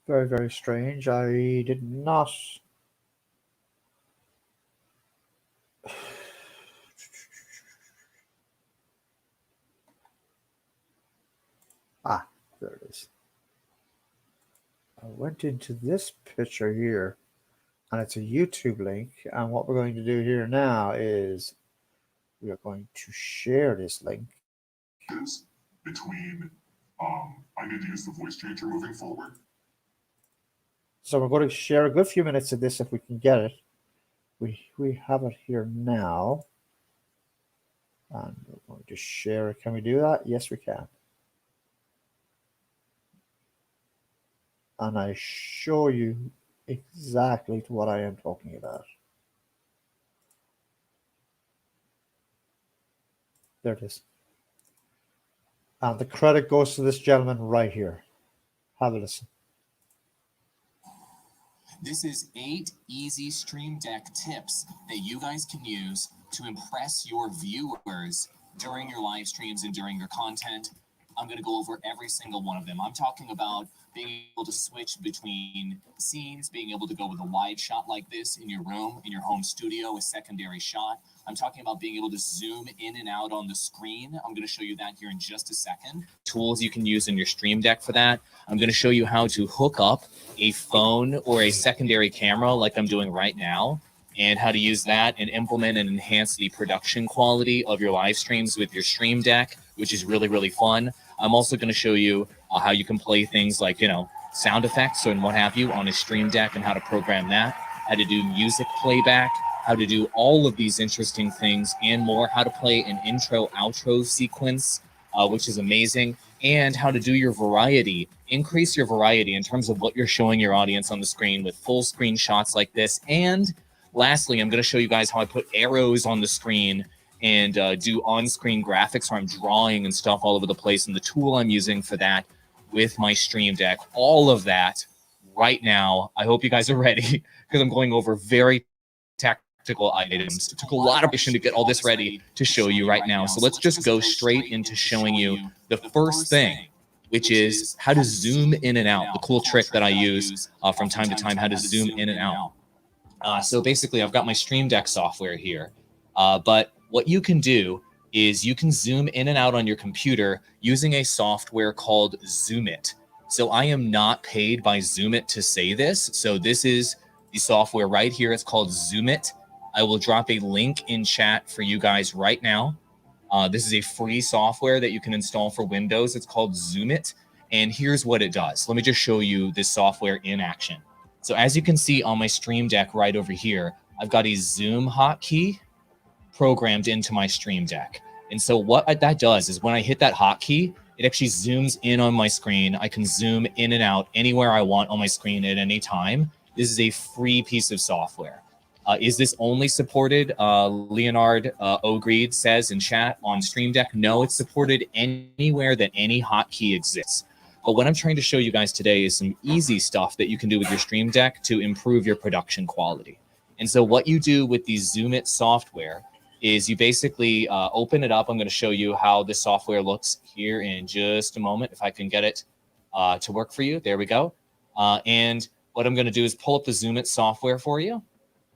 Very, very strange. I did not. Ah, there it is. I went into this picture here, and it's a YouTube link. And what we're going to do here now is we are going to share this link. Between, I need to use the voice changer moving forward. So we're going to share a good few minutes of this if we can get it. We have it here now. And we're going to share it. Can we do that? Yes, we can. And I show you exactly what I am talking about. There it is. And the credit goes to this gentleman right here. Have a listen. This is 8 easy Stream Deck tips that you guys can use to impress your viewers during your live streams and during your content. I'm going to go over every single one of them. I'm talking about being able to switch between scenes, being able to go with a wide shot like this in your room, in your home studio, a secondary shot. I'm talking about being able to zoom in and out on the screen. I'm going to show you that here in just a second. Tools you can use in your Stream Deck for that. I'm going to show you how to hook up a phone or a secondary camera like I'm doing right now, and how to use that and implement and enhance the production quality of your live streams with your Stream Deck, which is really, really fun. I'm also going to show you how you can play things like, sound effects and what have you on a Stream Deck and how to program that, how to do music playback, how to do all of these interesting things and more, how to play an intro-outro sequence, which is amazing, and how to do your variety, increase your variety in terms of what you're showing your audience on the screen with full screen shots like this. And lastly, I'm going to show you guys how I put arrows on the screen and do on-screen graphics where I'm drawing and stuff all over the place, and the tool I'm using for that with my Stream Deck. All of that right now. I hope you guys are ready because I'm going over very tactical items. It took a lot of patience to get all this ready to show you right now. So let's just go straight into showing you the first thing, which is how to zoom in and out. The cool trick that I use from time to time, how to zoom in and out. So basically, I've got my Stream Deck software here, but what you can do is you can zoom in and out on your computer using a software called Zoomit. So I am not paid by Zoomit to say this. So this is the software right here. It's called Zoomit. I will drop a link in chat for you guys right now. This is a free software that you can install for Windows. It's called Zoomit. And here's what it does. Let me just show you this software in action. So as you can see on my Stream Deck right over here, I've got a zoom hotkey programmed into my Stream Deck. And so what that does is when I hit that hotkey, it actually zooms in on my screen. I can zoom in and out anywhere I want on my screen at any time. This is a free piece of software. Is this only supported? Leonard Ogreed says in chat on Stream Deck. No, it's supported anywhere that any hotkey exists. But what I'm trying to show you guys today is some easy stuff that you can do with your Stream Deck to improve your production quality. And so what you do with the Zoomit software is you basically open it up. I'm going to show you how this software looks here in just a moment, if I can get it to work for you. There we go. And what I'm going to do is pull up the Zoomit software for you.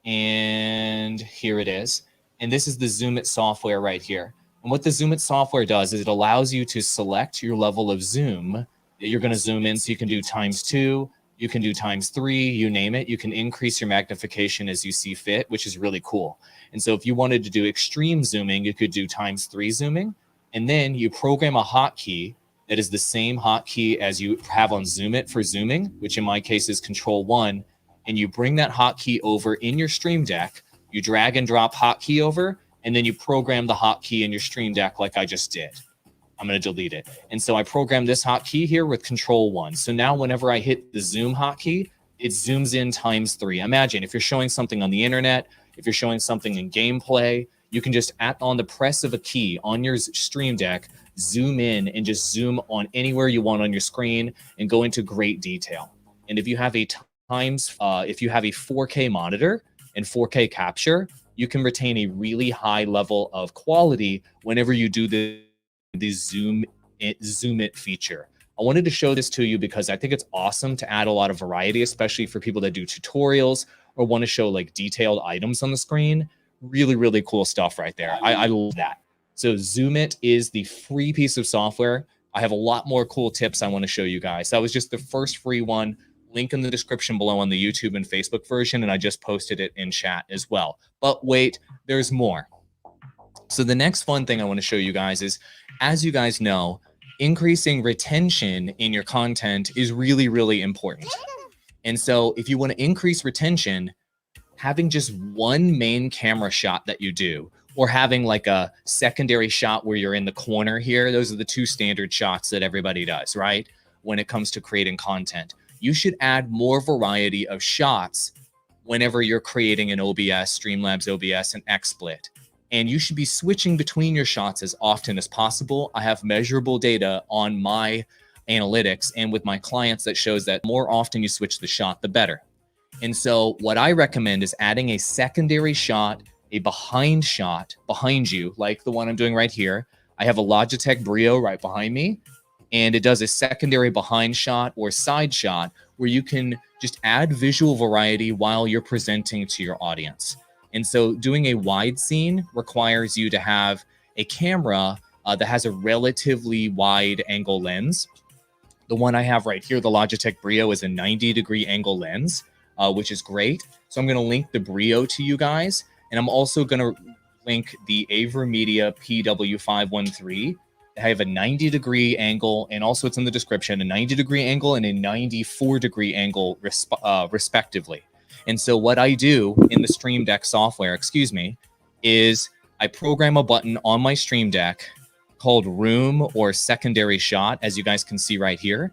And here it is. And this is the Zoomit software right here. And what the Zoomit software does is it allows you to select your level of zoom that you're going to zoom in. So you can do ×2, you can do ×3, you name it. You can increase your magnification as you see fit, which is really cool. And so if you wanted to do extreme zooming, you could do ×3 zooming. And then you program a hotkey that is the same hotkey as you have on Zoomit for zooming, which in my case is Control-1. And you bring that hotkey over in your Stream Deck, you drag and drop hotkey over, and then you program the hotkey in your Stream Deck like I just did. I'm going to delete it. And so I programmed this hotkey here with Control-1. So now whenever I hit the zoom hotkey, it zooms in ×3. Imagine if you're showing something on the internet, if you're showing something in gameplay, you can just on the press of a key on your Stream Deck, zoom in and just zoom on anywhere you want on your screen and go into great detail. And if you have a 4K monitor and 4K capture, you can retain a really high level of quality whenever you do the zoom it feature. I wanted to show this to you because I think it's awesome to add a lot of variety, especially for people that do tutorials or want to show like detailed items on the screen. Really, really cool stuff right there. I love that. So Zoom It is the free piece of software. I have a lot more cool tips I want to show you guys. That was just the first free one. Link in the description below on the YouTube and Facebook version, and I just posted it in chat as well. But wait, there's more. So the next fun thing I want to show you guys is, as you guys know, increasing retention in your content is really, really important. And so if you want to increase retention, having just one main camera shot that you do, or having like a secondary shot where you're in the corner here, those are the two standard shots that everybody does, right? When it comes to creating content, you should add more variety of shots whenever you're creating an OBS, Streamlabs OBS, and XSplit. And you should be switching between your shots as often as possible. I have measurable data on my analytics and with my clients that shows that more often you switch the shot, the better. And so what I recommend is adding a secondary shot, a behind shot behind you, like the one I'm doing right here. I have a Logitech Brio right behind me, and it does a secondary behind shot or side shot where you can just add visual variety while you're presenting to your audience. And so doing a wide scene requires you to have a camera that has a relatively wide angle lens. The one I have right here, the Logitech Brio, is a 90-degree angle lens, which is great. So I'm going to link the Brio to you guys. And I'm also going to link the AverMedia PW513. I have a 90-degree angle, and also it's in the description, a 90-degree angle and a 94-degree angle respectively. And so what I do in the Stream Deck software, is I program a button on my Stream Deck called Room or Secondary Shot, as you guys can see right here.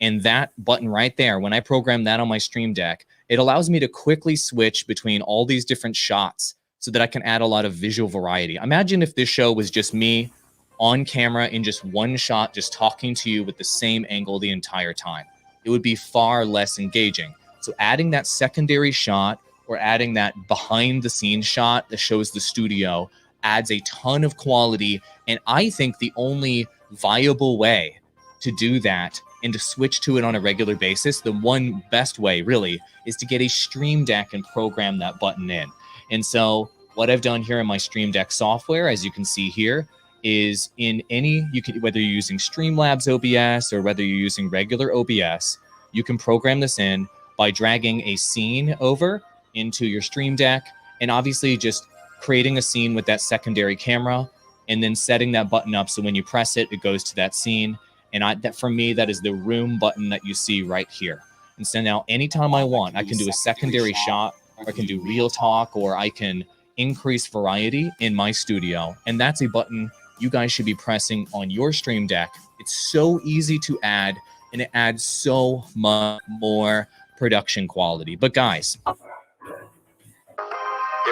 And that button right there, when I program that on my Stream Deck, it allows me to quickly switch between all these different shots so that I can add a lot of visual variety. Imagine if this show was just me on camera in just one shot, just talking to you with the same angle the entire time. It would be far less engaging. So adding that secondary shot or adding that behind the scenes shot that shows the studio adds a ton of quality. And I think the only viable way to do that and to switch to it on a regular basis, the one best way really is to get a Stream Deck and program that button in. And so what I've done here in my Stream Deck software, as you can see here, is in any, whether you're using Streamlabs OBS or whether you're using regular OBS, you can program this in by dragging a scene over into your Stream Deck and obviously just creating a scene with that secondary camera and then setting that button up so when you press it, it goes to that scene. And that for me, that is the room button that you see right here. And so now anytime I want, I can do a secondary shot, or I can do real talk, or I can increase variety in my studio. And that's a button you guys should be pressing on your Stream Deck. It's so easy to add, and it adds so much more production quality. But guys, there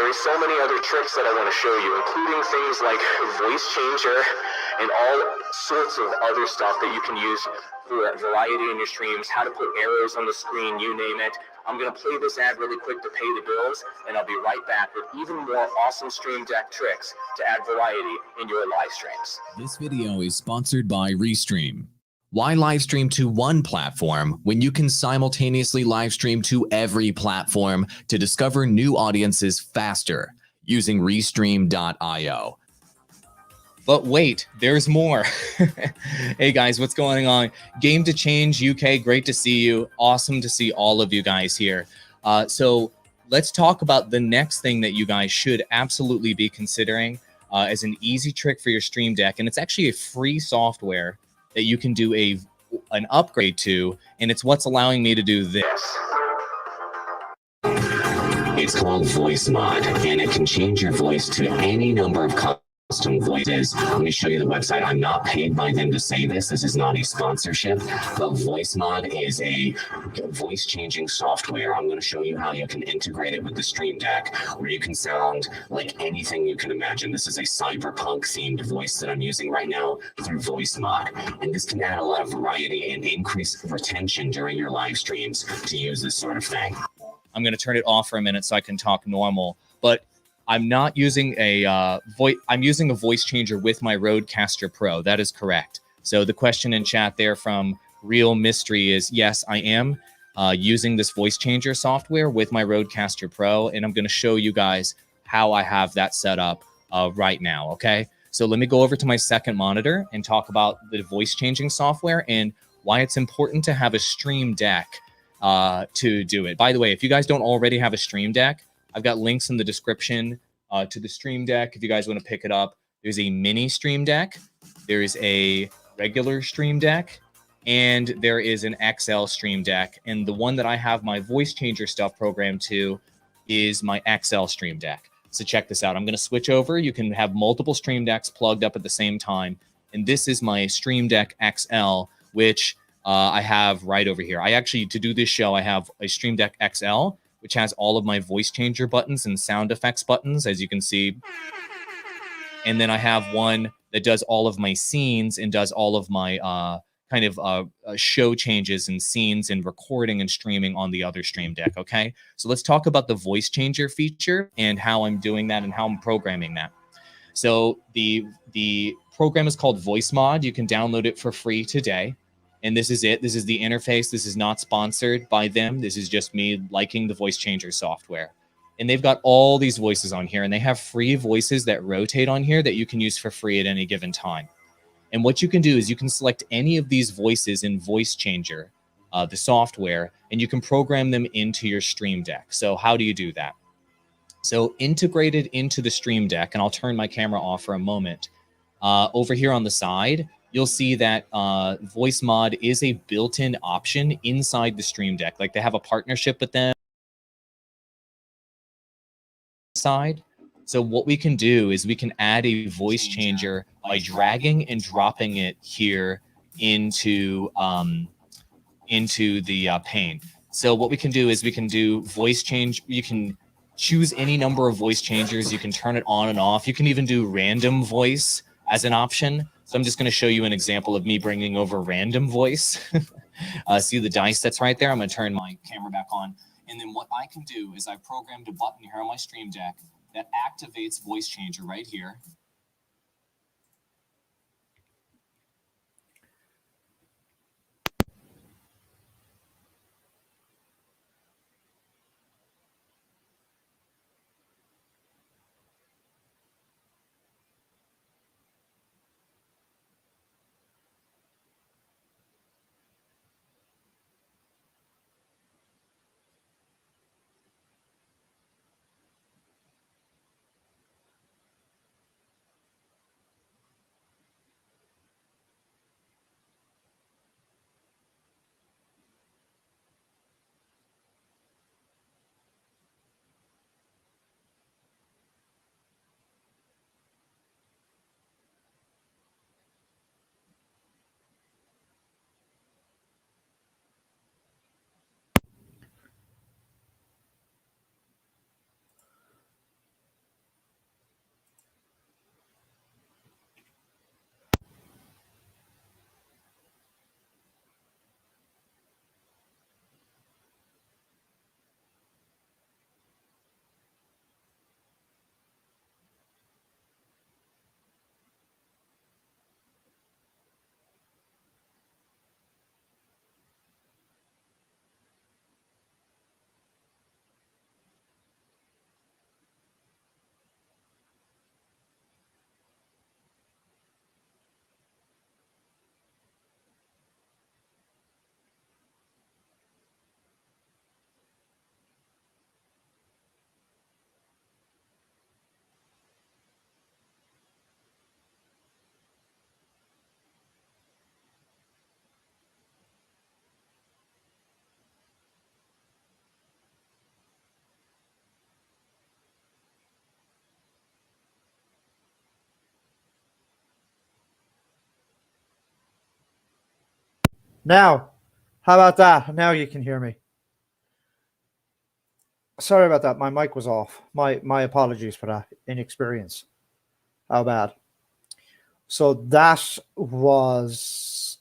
are so many other tricks that I want to show you, including things like voice changer and all sorts of other stuff that you can use for variety in your streams, how to put arrows on the screen, you name it. I'm going to play this ad really quick to pay the bills, and I'll be right back with even more awesome Stream Deck tricks to add variety in your live streams. This video is sponsored by Restream. Why live stream to one platform when you can simultaneously live stream to every platform to discover new audiences faster using Restream.io? but wait, there's more. Hey guys, what's going on? Game to Change UK, great to see you. Awesome to see all of you guys here. So let's talk about the next thing that you guys should absolutely be considering as an easy trick for your Stream Deck. And it's actually a free software that you can do an upgrade to, and it's what's allowing me to do this. It's called Voice Mod, and it can change your voice to any number of custom voices. Let me show you the website. I'm not paid by them to say this. This is not a sponsorship, but Voice Mod is a voice changing software. I'm going to show you how you can integrate it with the Stream Deck, where you can sound like anything you can imagine. This is a cyberpunk themed voice that I'm using right now through Voice Mod, and this can add a lot of variety and increase retention during your live streams to use this sort of thing. I'm going to turn it off for a minute so I can talk normal, but I'm not using a voice. I'm using a voice changer with my Rodecaster Pro. That is correct. So the question in chat there from Real Mystery is, yes, I am using this voice changer software with my Rodecaster Pro, and I'm going to show you guys how I have that set up right now. Okay. So let me go over to my second monitor and talk about the voice changing software and why it's important to have a Stream Deck to do it. By the way, if you guys don't already have a Stream Deck, I've got links in the description to the Stream Deck. If you guys want to pick it up, there's a mini Stream Deck, there's a regular Stream Deck, and there is an XL Stream Deck. And the one that I have my voice changer stuff programmed to is my XL Stream Deck. So check this out. I'm going to switch over. You can have multiple Stream Decks plugged up at the same time. And this is my Stream Deck XL, which I have right over here. I actually, to do this show, I have a Stream Deck XL, which has all of my voice changer buttons and sound effects buttons, as you can see. And then I have one that does all of my scenes and does all of my show changes and scenes and recording and streaming on the other Stream Deck. Okay, so let's talk about the voice changer feature and how I'm doing that and how I'm programming that. So the program is called Voice Mod. You can download it for free today. And this is it. This is the interface. This is not sponsored by them. This is just me liking the voice changer software. And they've got all these voices on here, and they have free voices that rotate on here that you can use for free at any given time. And what you can do is you can select any of these voices in Voice Changer, the software, and you can program them into your Stream Deck. So how do you do that? So integrated into the Stream Deck, and I'll turn my camera off for a moment. Over here on the side, you'll see that Voice Mod is a built-in option inside the Stream Deck. Like they have a partnership with them. Side. So what we can do is we can add a voice changer by dragging and dropping it here into the pane. So what we can do is we can do voice change. You can choose any number of voice changers. You can turn it on and off. You can even do random voice as an option. So I'm just going to show you an example of me bringing over random voice. See the dice that's right there? I'm going to turn my camera back on. And then what I can do is I've programmed a button here on my Stream Deck that activates voice changer right here. Now, how about that? Now you can hear me. Sorry about that. My mic was off. My apologies for that inexperience. How bad? So that was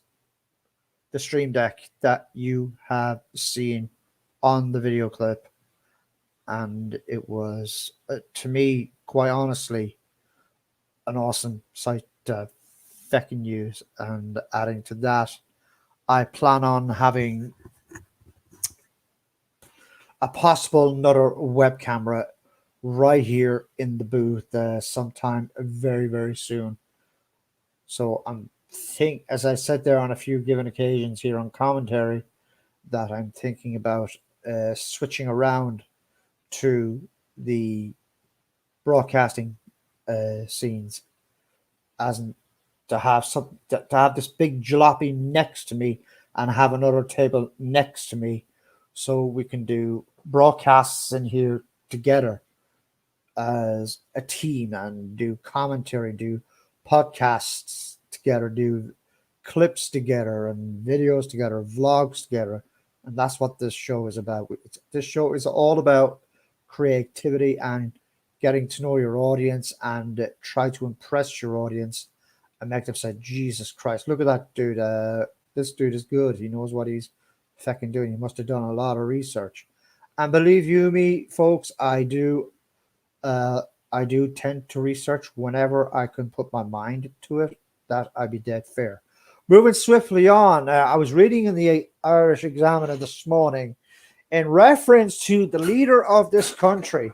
the Stream Deck that you have seen on the video clip. and it was, to me, quite honestly, an awesome site to feckin' use. And adding to that, I plan on having a possible another web camera right here in the booth sometime very, very soon. So as I said there on a few given occasions here on commentary, that I'm thinking about switching around to the broadcasting scenes, as in to have this big jalopy next to me and have another table next to me, so we can do broadcasts in here together as a team and do commentary, do podcasts together, do clips together and videos together, vlogs together. And that's what this show is about. This show is all about creativity and getting to know your audience and try to impress your audience and make them say, Jesus Christ, look at that dude. This dude is good. He knows what he's fucking doing. He must have done a lot of research. And believe you me, folks, I do tend to research whenever I can put my mind to it. That I'd be dead fair. Moving swiftly on, I was reading in the Irish Examiner this morning in reference to the leader of this country.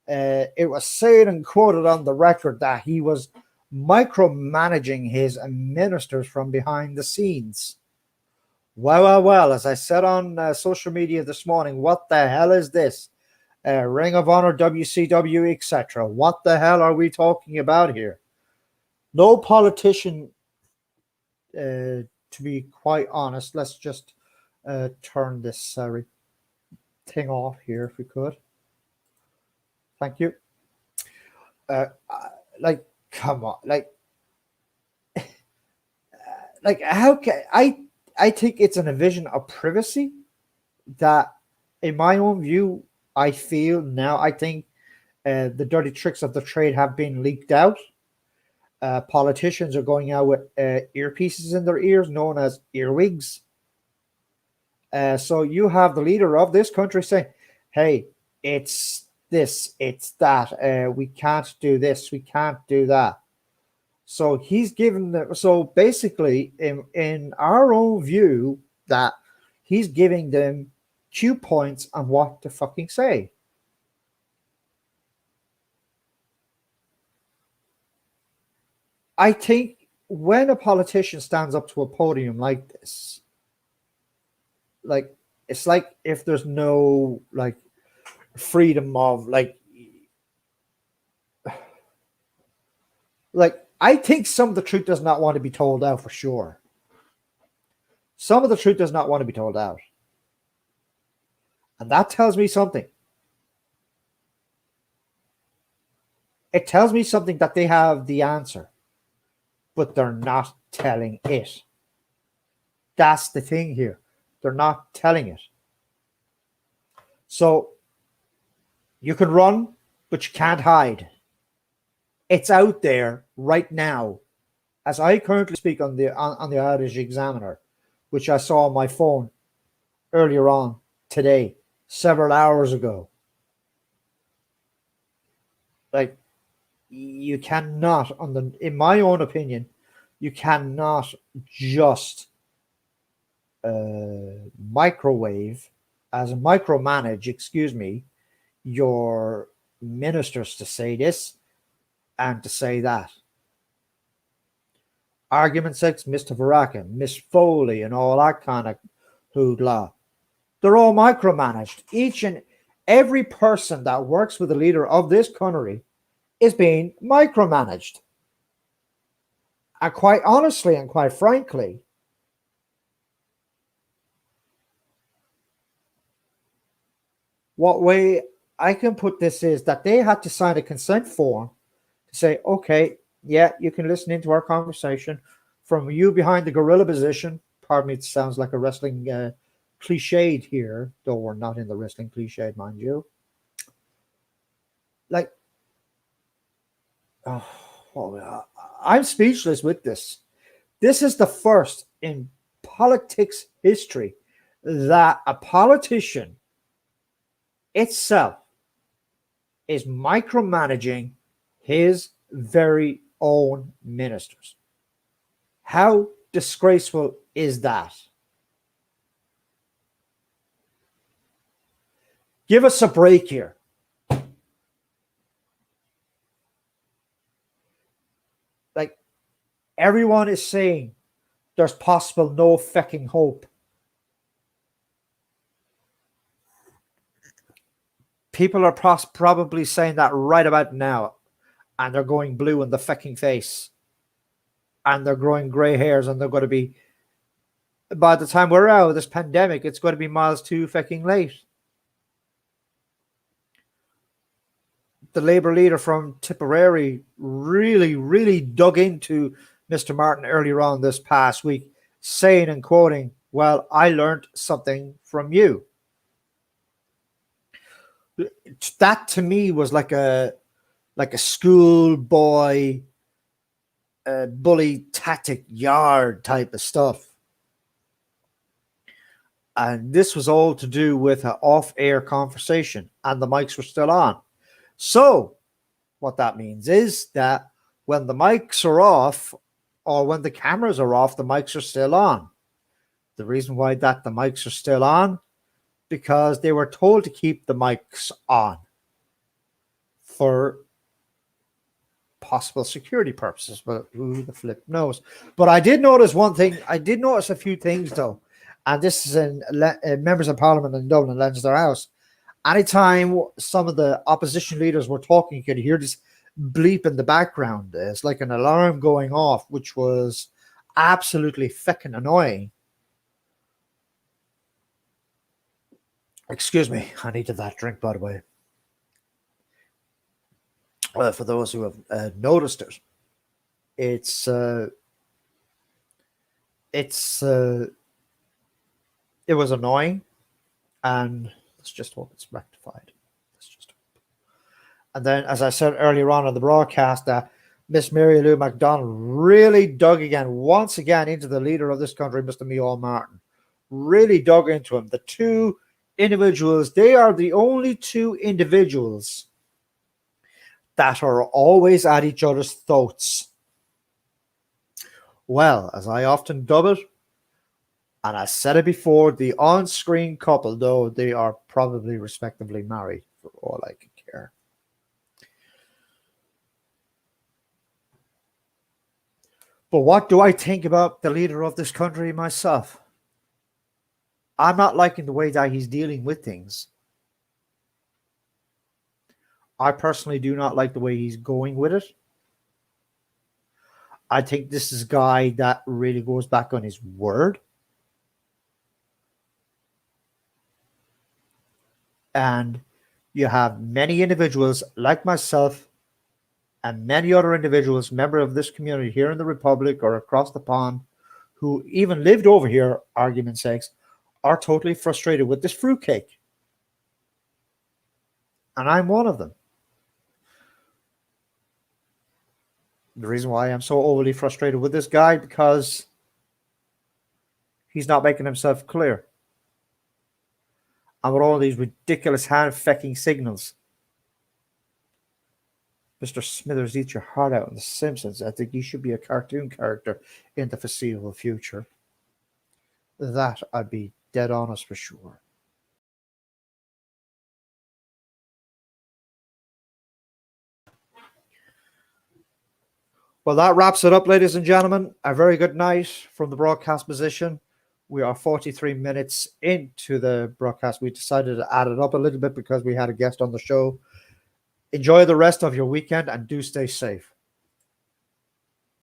It was said and quoted on the record that he was micromanaging his ministers from behind the scenes. Well, as I said on social media this morning, what the hell is this? Ring of Honor, WCW, etc. What the hell are we talking about here? No politician, to be quite honest. Let's just turn this thing off here if we could. Thank you. Come on, how can I think it's an invasion of privacy that, in my own view, I feel now. I think the dirty tricks of the trade have been leaked out. Politicians are going out with earpieces in their ears, known as earwigs. So you have the leader of this country saying, hey, it's this, it's that. We can't do this, we can't do that. So he's given them, so basically, in our own view, that he's giving them cue points on what to fucking say. I think when a politician stands up to a podium like this, it's like if there's no freedom of I think some of the truth does not want to be told out, for sure. Some of the truth does not want to be told out. And that tells me something. It tells me something that they have the answer, but they're not telling it. That's the thing here. They're not telling it. So you can run, but you can't hide. It's out there right now. As I currently speak on the Irish Examiner, which I saw on my phone earlier on today, several hours ago. You cannot, in my own opinion, you cannot just micromanage, your ministers to say this and to say that. Argument 6, Mr. Varaka, Miss Foley, and all that kind of hoodla. They're all micromanaged. Each and every person that works with the leader of this country is being micromanaged. And quite honestly and quite frankly, what way I can put this is that they had to sign a consent form to say, okay, yeah, you can listen into our conversation from you behind the gorilla position. Pardon me, it sounds like a wrestling cliched here, though we're not in the wrestling cliched, mind you. I'm speechless with this. This is the first in politics history that a politician itself is micromanaging his very own ministers. How disgraceful is that? Give us a break here. Like, everyone is saying there's possible no fucking hope. People are probably saying that right about now, and they're going blue in the fucking face, and they're growing gray hairs, and they're going to be, by the time we're out of this pandemic, it's going to be miles too fucking late. The Labour leader from Tipperary really dug into Mr. Martin earlier on this past week, saying and quoting, "Well, I learned something from you." That to me was like a schoolboy bully tactic yard type of stuff. And this was all to do with an off-air conversation, and the mics were still on. So what that means is that when the mics are off, or when the cameras are off, the mics are still on. The reason why the mics are still on, because they were told to keep the mics on for possible security purposes, but who the flip knows. But I did notice one thing. I did notice a few things, though, and this is in members of Parliament in Dublin, Leinster House. Anytime some of the opposition leaders were talking, you could hear this bleep in the background. It's like an alarm going off, which was absolutely fucking annoying. Excuse me, I needed that drink, by the way. For those who have noticed it, it was annoying, and let's just hope it's rectified. And then, as I said earlier on in the broadcast, that Miss Mary Lou MacDonald really dug once again into the leader of this country, Mr. Micheál Martin. Really dug into him. The two individuals, they are the only two individuals that are always at each other's throats. Well, as I often dub it, and I said it before, the on-screen couple, though they are probably respectively married, for all I can care. But what do I think about the leader of this country myself? I'm not liking the way that he's dealing with things. I personally do not like the way he's going with it. I think this is a guy that really goes back on his word. And you have many individuals like myself and many other individuals, members of this community here in the Republic or across the pond, who even lived over here, argument's sake, are totally frustrated with this fruitcake. And I'm one of them. The reason why I'm so overly frustrated with this guy, because he's not making himself clear. And with all these ridiculous hand-fecking signals. Mr. Smithers eats your heart out in The Simpsons. I think he should be a cartoon character in the foreseeable future. That I'd be dead honest for sure. Well, that wraps it up, ladies and gentlemen. A very good night from the broadcast position. We are 43 minutes into the broadcast. We decided to add it up a little bit because we had a guest on the show. Enjoy the rest of your weekend and do stay safe.